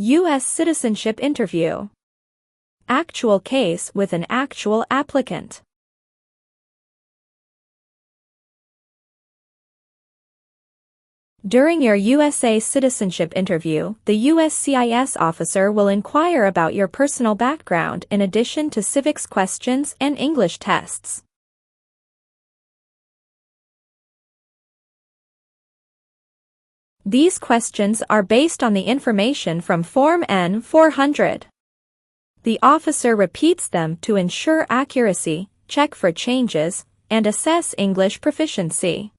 U.S. citizenship interview. Actual case with an actual applicant. During your USA citizenship interview, the USCIS officer will inquire about your personal background in addition to civics questions and English tests. These questions are based on the information from Form N-400. The officer repeats them to ensure accuracy, check for changes, and assess English proficiency.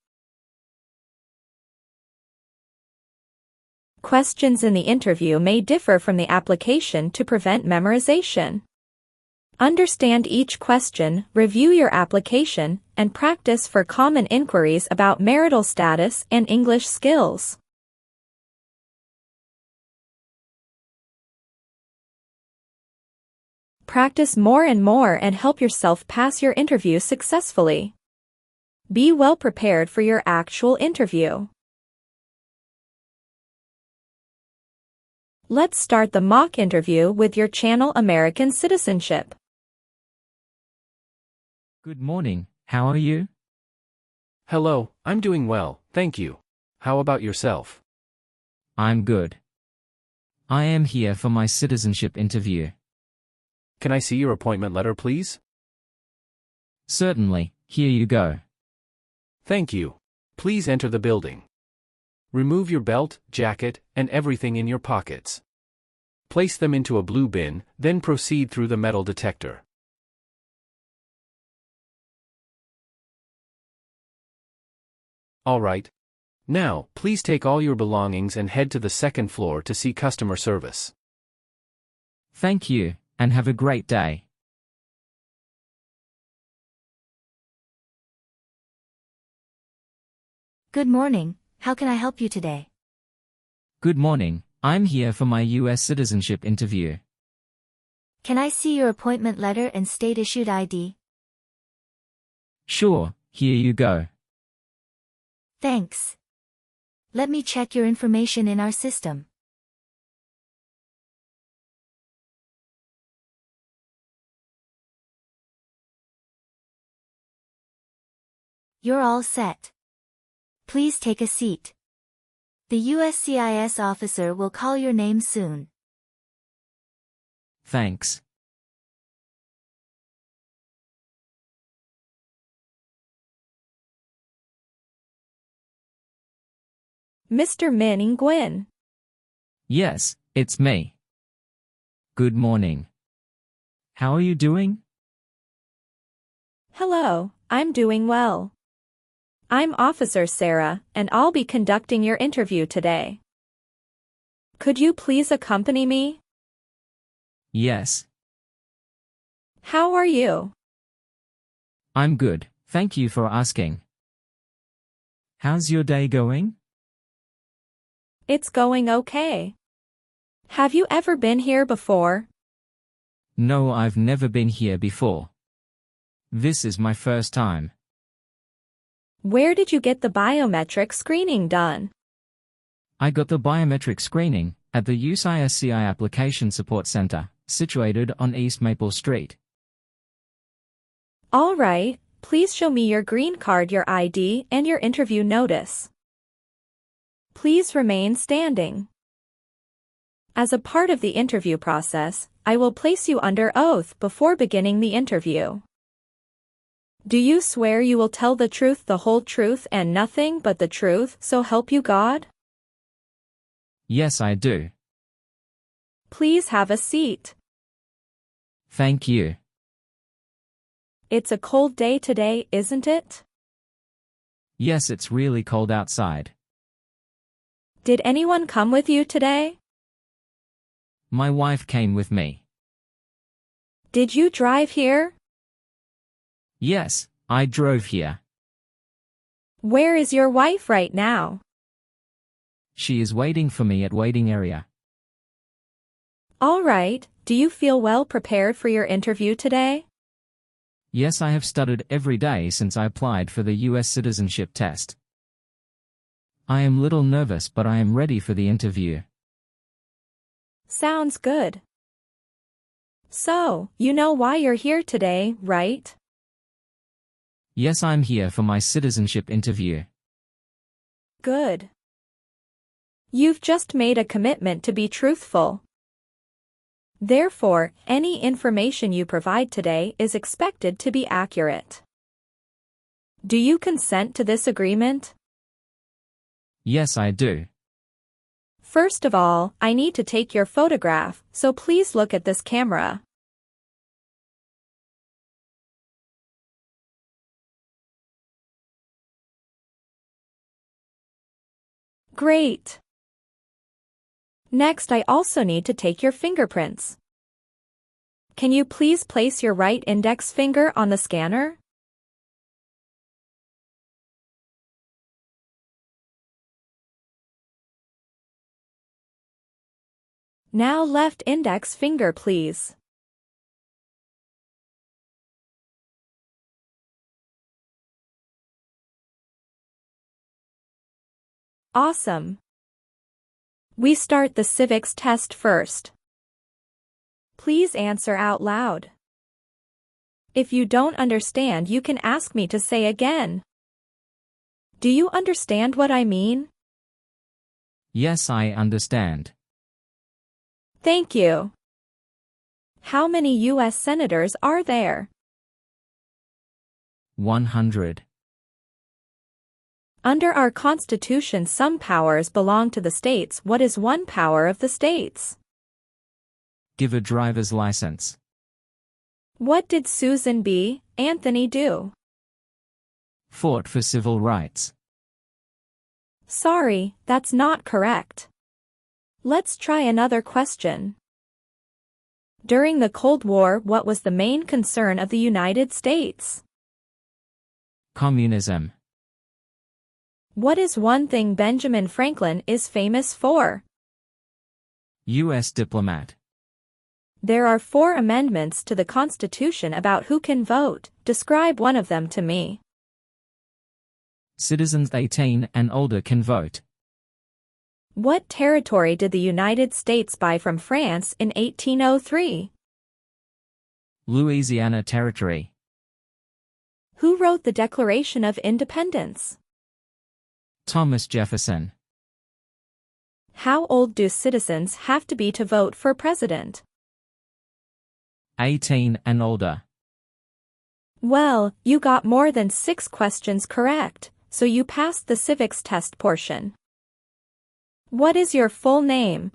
Questions in the interview may differ from the application to prevent memorization. Understand each question, review your application, and practice for common inquiries about marital status and English skills. Practice more and more and help yourself pass your interview successfully. Be well prepared for your actual interview. Let's start the mock interview with your channel American Citizenship. Good morning, how are you? Hello, I'm doing well, thank you. How about yourself? I'm good. I am here for my citizenship interview. Can I see your appointment letter, please? Certainly, here you go. Thank you. Please enter the building. Remove your belt, jacket, and everything in your pockets. Place them into a blue bin, then proceed through the metal detector. All right. Now, please take all your belongings and head to the second floor to see customer service. Thank you, and have a great day. Good morning, how can I help you today? Good morning, I'm here for my U.S. citizenship interview. Can I see your appointment letter and state-issued ID? Sure, here you go. Thanks. Let me check your information in our system. You're all set. Please take a seat. The USCIS officer will call your name soon. Thanks. Mr. Min Nguyen. Yes, it's me. Good morning. How are you doing? Hello, I'm doing well. I'm Officer Sarah, and I'll be conducting your interview today. Could you please accompany me? Yes. How are you? I'm good, thank you for asking. How's your day going? It's going okay. Have you ever been here before? No, I've never been here before. This is my first time. Where did you get the biometric screening done? I got the biometric screening at the USCIS Application Support Center, situated on East Maple Street. All right, please show me your green card, your ID, and your interview notice. Please remain standing. As a part of the interview process, I will place you under oath before beginning the interview. Do you swear you will tell the truth, the whole truth, and nothing but the truth, so help you God? Yes, I do. Please have a seat. Thank you. It's a cold day today, isn't it? Yes, it's really cold outside. Did anyone come with you today? My wife came with me. Did you drive here? Yes, I drove here. Where is your wife right now? She is waiting for me at waiting area. All right, do you feel well prepared for your interview today? Yes, I have studied every day since I applied for the U.S. citizenship test. I am little nervous, but I am ready for the interview. Sounds good. So, you know why you're here today, right? Yes, I'm here for my citizenship interview. Good. You've just made a commitment to be truthful. Therefore, any information you provide today is expected to be accurate. Do you consent to this agreement? Yes, I do. First of all, I need to take your photograph, so please look at this camera. Great. Next, I also need to take your fingerprints. Can you please place your right index finger on the scanner? Now left index finger, please. Awesome. We start the civics test first. Please answer out loud. If you don't understand, you can ask me to say again. Do you understand what I mean? Yes, I understand. Thank you. How many U.S. senators are there? 100. Under our Constitution, some powers belong to the states. What is one power of the states? Give a driver's license. What did Susan B. Anthony do? Fought for civil rights. Sorry, that's not correct. Let's try another question. During the Cold War, what was the main concern of the United States? Communism. What is one thing Benjamin Franklin is famous for? U.S. diplomat. There are 4 amendments to the Constitution about who can vote. Describe one of them to me. Citizens 18 and older can vote. What territory did the United States buy from France in 1803? Louisiana Territory. Who wrote the Declaration of Independence? Thomas Jefferson. How old do citizens have to be to vote for president? 18 and older. Well, you got more than 6 questions correct, so you passed the civics test portion. What is your full name?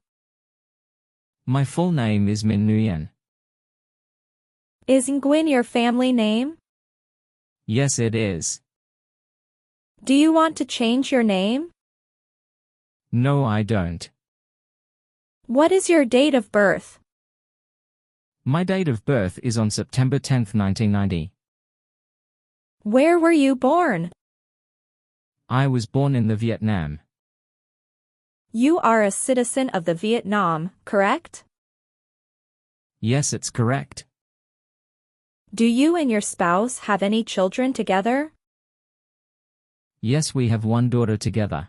My full name is Min Nguyen. Is Nguyen your family name? Yes, it is. Do you want to change your name? No, I don't. What is your date of birth? My date of birth is on September 10, 1990. Where were you born? I was born in the Vietnam. You are a citizen of the Vietnam, correct? Yes, it's correct. Do you and your spouse have any children together? Yes, we have one daughter together.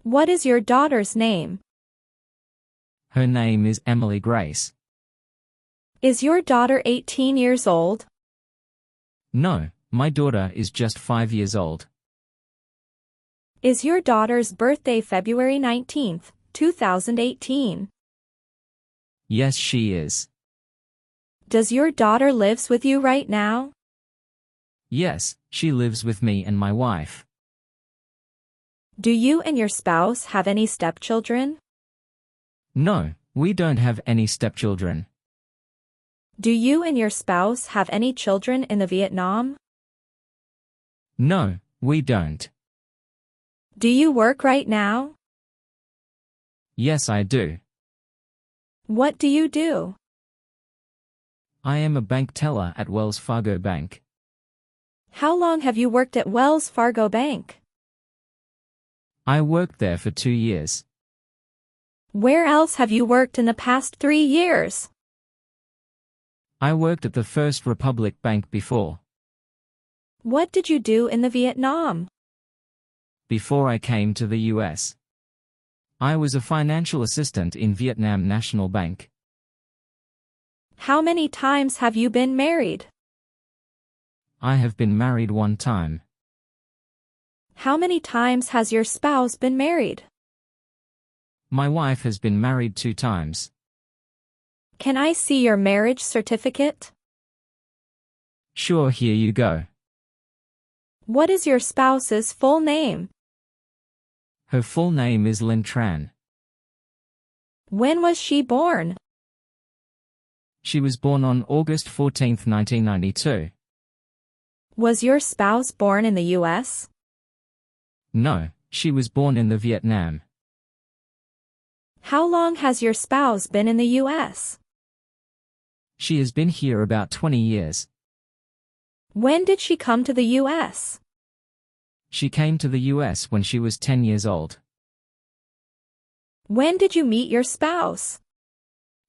What is your daughter's name? Her name is Emily Grace. Is your daughter 18 years old? No, my daughter is just 5 years old. Is your daughter's birthday February 19, 2018? Yes, she is. Does your daughter lives with you right now? Yes, she lives with me and my wife. Do you and your spouse have any stepchildren? No, we don't have any stepchildren. Do you and your spouse have any children in the Vietnam? No, we don't. Do you work right now? Yes, I do. What do you do? I am a bank teller at Wells Fargo Bank. How long have you worked at Wells Fargo Bank? I worked there for 2 years. Where else have you worked in the past 3 years? I worked at the First Republic Bank before. What did you do in the Vietnam? Before I came to the US. I was a financial assistant in Vietnam National Bank. How many times have you been married? I have been married 1 time. How many times has your spouse been married? My wife has been married 2 times. Can I see your marriage certificate? Sure, here you go. What is your spouse's full name? Her full name is Lynn Tran. When was she born? She was born on August 14, 1992. Was your spouse born in the U.S.? No, she was born in the Vietnam. How long has your spouse been in the U.S.? She has been here about 20 years. When did she come to the U.S.? She came to the U.S. when she was 10 years old. When did you meet your spouse?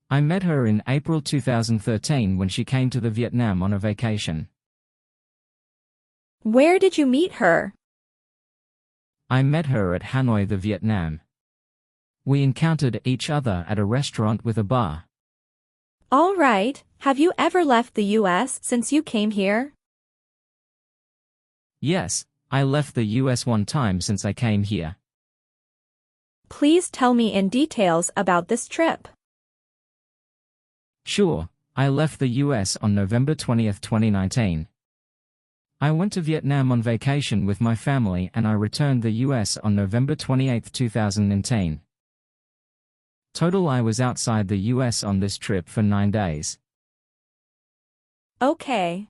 I met her in April 2013 when she came to the Vietnam on a vacation. Where did you meet her? I met her at Hanoi, the Vietnam. We encountered each other at a restaurant with a bar. All right, have you ever left the U.S. since you came here? Yes, I left the U.S. 1 time since I came here. Please tell me in details about this trip. Sure, I left the U.S. on November 20, 2019. I went to Vietnam on vacation with my family and I returned the U.S. on November 28, 2010. Total, I was outside the U.S. on this trip for 9 days. Okay.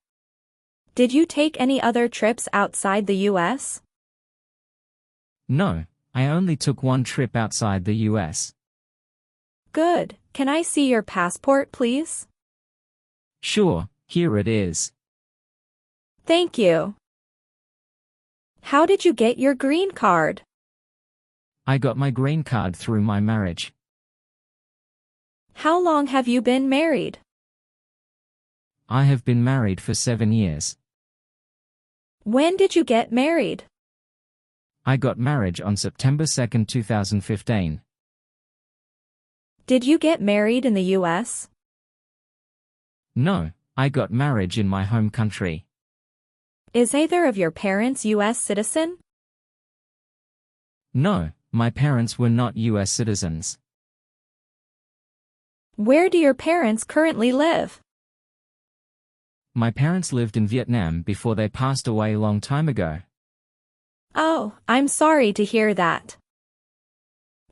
Did you take any other trips outside the U.S.? No, I only took 1 trip outside the U.S. Good. Can I see your passport, please? Sure, here it is. Thank you. How did you get your green card? I got my green card through my marriage. How long have you been married? I have been married for 7 years. When did you get married? I got married on September 2, 2015. Did you get married in the U.S.? No, I got married in my home country. Is either of your parents U.S. citizen? No, my parents were not U.S. citizens. Where do your parents currently live? My parents lived in Vietnam before they passed away a long time ago. Oh, I'm sorry to hear that.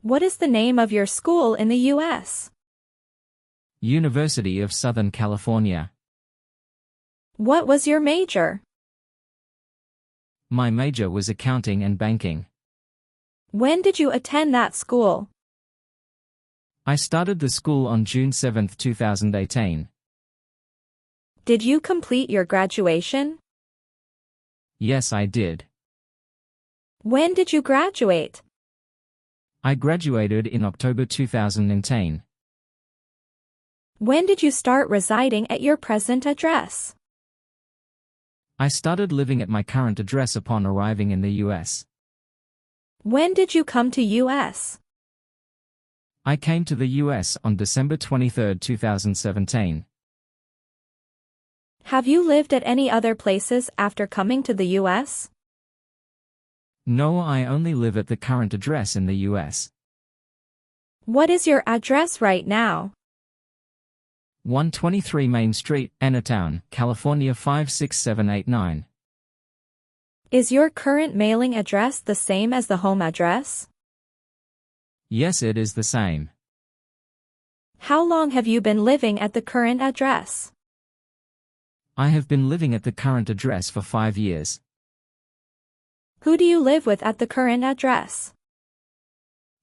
What is the name of your school in the U.S.? University of Southern California. What was your major? My major was accounting and banking. When did you attend that school? I started the school on June 7, 2018. Did you complete your graduation? Yes, I did. When did you graduate? I graduated in October 2010. When did you start residing at your present address? I started living at my current address upon arriving in the U.S. When did you come to U.S.? I came to the U.S. on December 23, 2017. Have you lived at any other places after coming to the U.S.? No, I only live at the current address in the U.S. What is your address right now? 123 Main Street, Entertown, California 56789. Is your current mailing address the same as the home address? Yes, it is the same. How long have you been living at the current address? I have been living at the current address for 5 years. Who do you live with at the current address?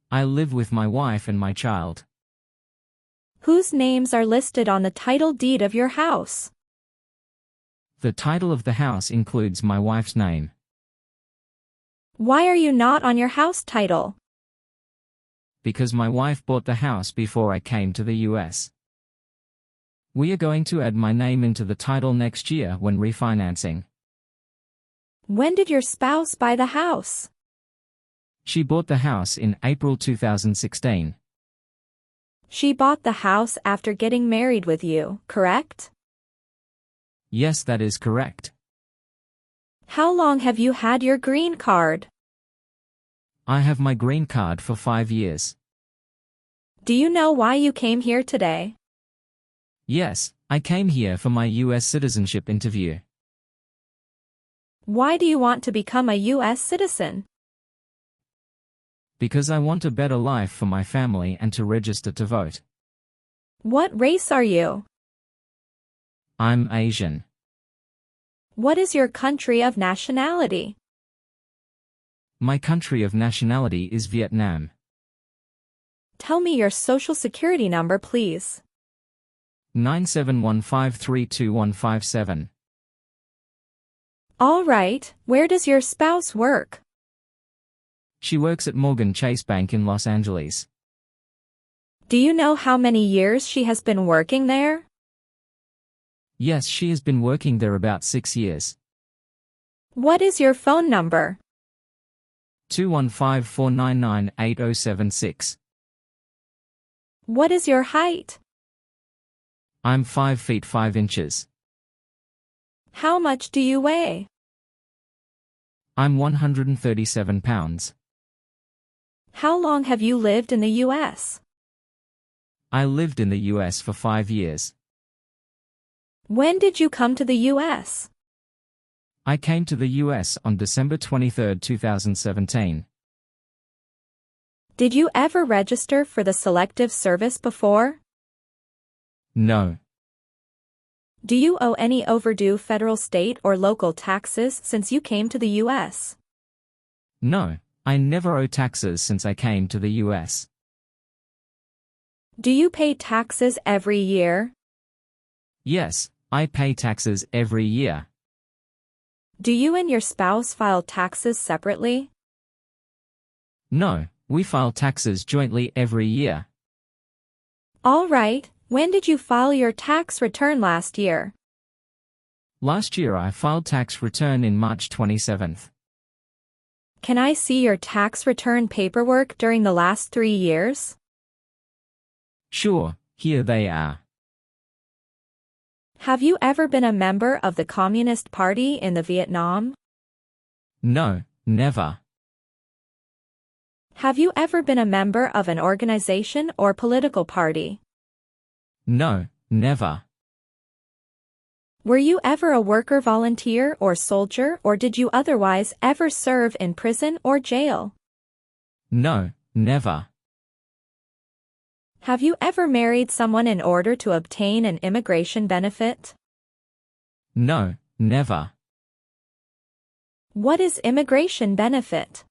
I live with my wife and my child. Whose names are listed on the title deed of your house? The title of the house includes my wife's name. Why are you not on your house title? Because my wife bought the house before I came to the U.S. We are going to add my name into the title next year when refinancing. When did your spouse buy the house? She bought the house in April 2016. She bought the house after getting married with you, correct? Yes, that is correct. How long have you had your green card? I have my green card for 5 years. Do you know why you came here today? Yes, I came here for my U.S. citizenship interview. Why do you want to become a U.S. citizen? Because I want a better life for my family and to register to vote. What race are you? I'm Asian. What is your country of nationality? My country of nationality is Vietnam. Tell me your social security number, please. 971532157. All right, where does your spouse work? She works at Morgan Chase Bank in Los Angeles. Do you know how many years she has been working there? Yes, she has been working there about 6 years. What is your phone number? 215-499-8076. What is your height? I'm 5 feet 5 inches. How much do you weigh? I'm 137 pounds. How long have you lived in the U.S.? I lived in the U.S. for 5 years. When did you come to the U.S.? I came to the U.S. on December 23, 2017. Did you ever register for the Selective Service before? No. Do you owe any overdue federal, state, or local taxes since you came to the U.S.? No, I never owe taxes since I came to the U.S. Do you pay taxes every year? Yes, I pay taxes every year. Do you and your spouse file taxes separately? No, we file taxes jointly every year. All right, when did you file your tax return last year? Last year I filed tax return in March 27th. Can I see your tax return paperwork during the last 3 years? Sure, here they are. Have you ever been a member of the Communist Party in the Vietnam? No, never. Have you ever been a member of an organization or political party? No, never. Were you ever a worker, volunteer, or soldier, or did you otherwise ever serve in prison or jail? No, never. Have you ever married someone in order to obtain an immigration benefit? No, never. What is immigration benefit?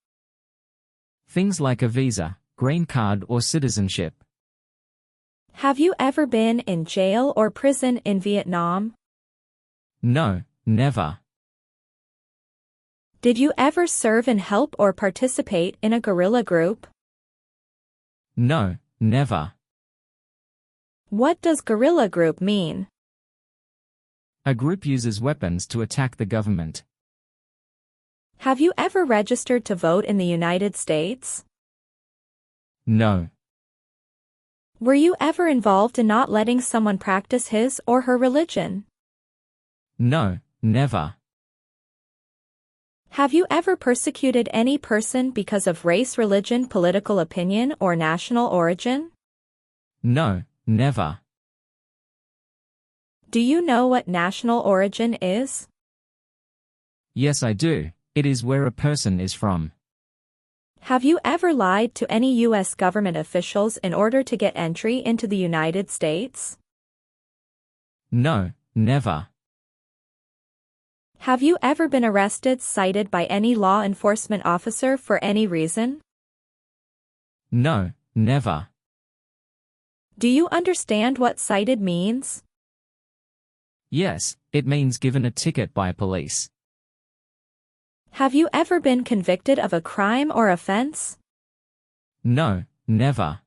Things like a visa, green card, or citizenship. Have you ever been in jail or prison in Vietnam? No, never. Did you ever serve and help or participate in a guerrilla group? No, never. What does guerrilla group mean? A group uses weapons to attack the government. Have you ever registered to vote in the United States? No. Were you ever involved in not letting someone practice his or her religion? No, never. Have you ever persecuted any person because of race, religion, political opinion, or national origin? No, never. Do you know what national origin is? Yes, I do. It is where a person is from. Have you ever lied to any U.S. government officials in order to get entry into the United States? No, never. Have you ever been arrested, cited by any law enforcement officer for any reason? No, never. Do you understand what cited means? Yes, it means given a ticket by police. Have you ever been convicted of a crime or offense? No, never.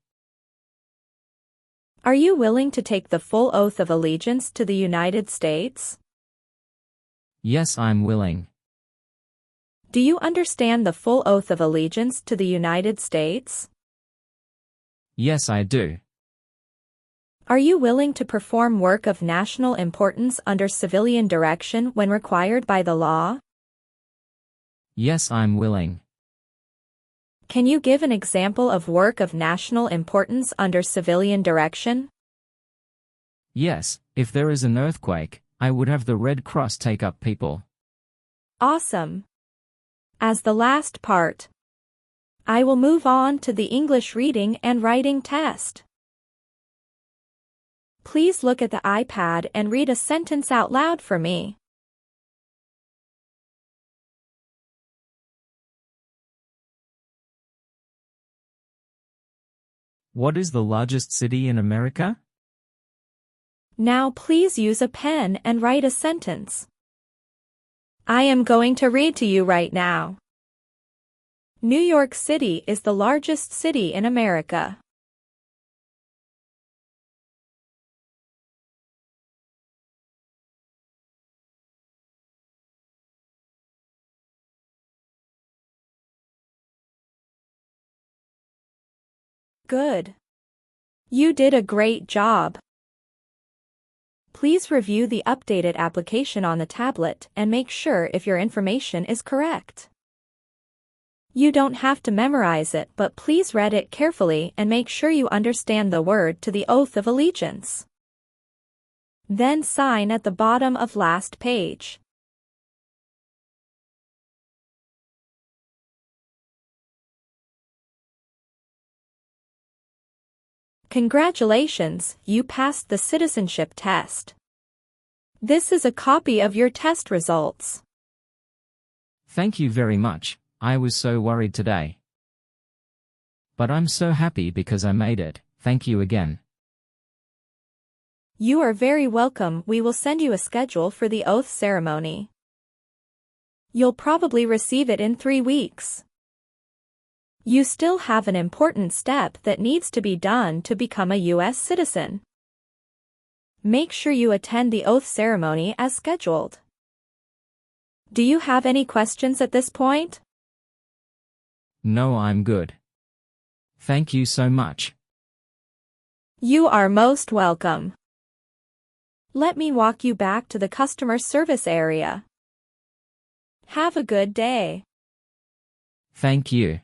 Are you willing to take the full oath of allegiance to the United States? Yes, I'm willing. Do you understand the full oath of allegiance to the United States? Yes, I do. Are you willing to perform work of national importance under civilian direction when required by the law? Yes, I'm willing. Can you give an example of work of national importance under civilian direction? Yes, if there is an earthquake, I would have the Red Cross take up people. Awesome. As the last part, I will move on to the English reading and writing test. Please look at the iPad and read a sentence out loud for me. What is the largest city in America? Now please use a pen and write a sentence. I am going to read to you right now. New York City is the largest city in America. Good. You did a great job. Please review the updated application on the tablet and make sure if your information is correct. You don't have to memorize it, but please read it carefully and make sure you understand the word to the oath of allegiance. Then sign at the bottom of last page. Congratulations, you passed the citizenship test. This is a copy of your test results. Thank you very much. I was so worried today. But I'm so happy because I made it. Thank you again. You are very welcome. We will send you a schedule for the oath ceremony. You'll probably receive it in 3 weeks. You still have an important step that needs to be done to become a U.S. citizen. Make sure you attend the oath ceremony as scheduled. Do you have any questions at this point? No, I'm good. Thank you so much. You are most welcome. Let me walk you back to the customer service area. Have a good day. Thank you.